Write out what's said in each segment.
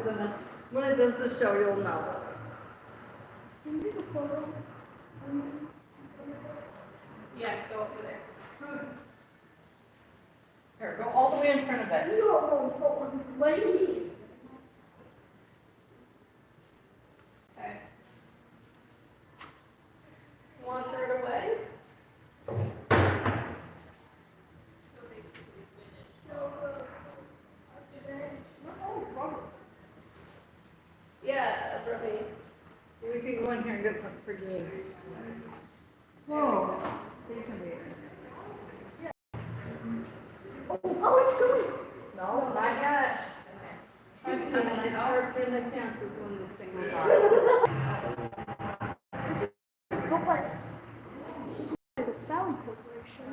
photos, and then when it does the show, you'll know. Can you take a photo? Yeah, go over there. Here, go all the way in front of it. No. What do you need? Okay. You want to throw it away? Yeah, really. We can go in here and get something for you. Whoa. Oh, it's good. No, not yet. I'm gonna start doing the chances when this thing was on. She's like a Sally Corporation.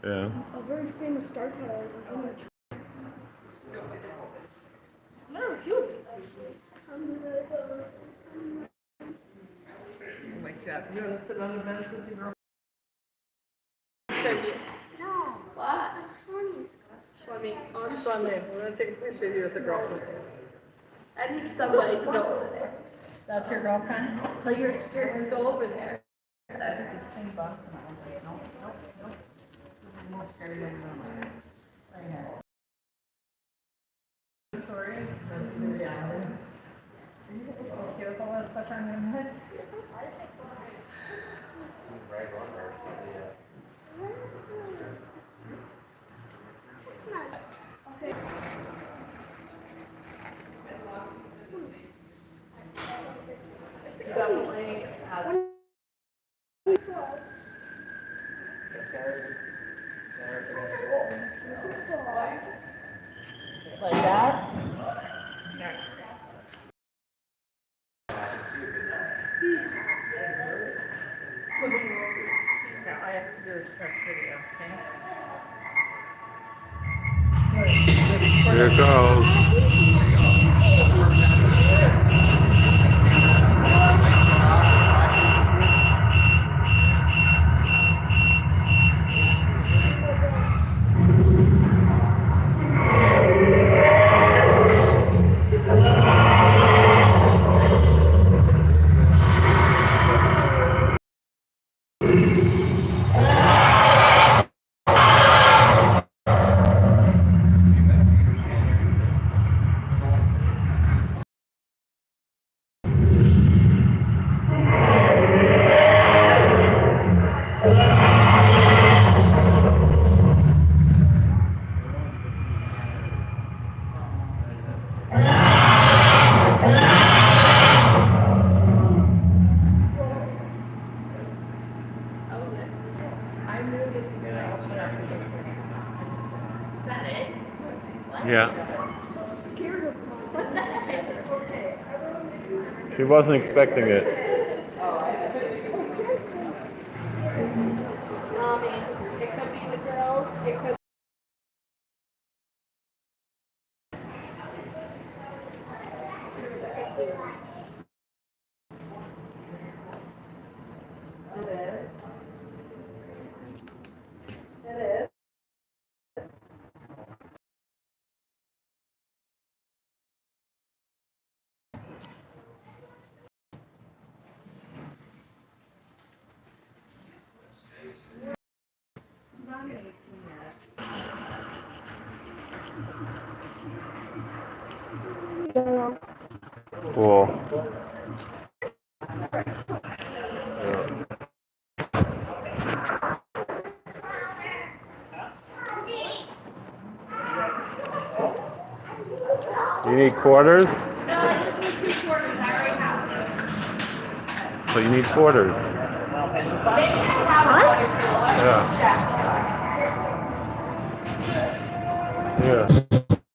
Yeah. A very famous dark image. Never viewed this actually. Oh my God. You want to sit on the bench with your girl? Show you. No. What? That's funny. Shlemmy. On Shlemmy. We're going to take a picture of you with the girlfriend. I need somebody to go over there. That's your girlfriend? So you're scared to go over there. That's the same box. Nope. I'm more scared to go over there. Right here. Sorry. That's the reality. Okay with all that stuff on your head? Okay. Definitely. Like that? Now I have to do this test video, okay? Here it goes. I knew this was going to open up. Is that it? Yeah. Scared of She wasn't expecting it. Mommy, it could be the girls, it could It is. Cool. You need quarters? No, I just need 2 quarters. I already have them. So you need quarters. They didn't have quarters, so I Yeah. checked. Yeah.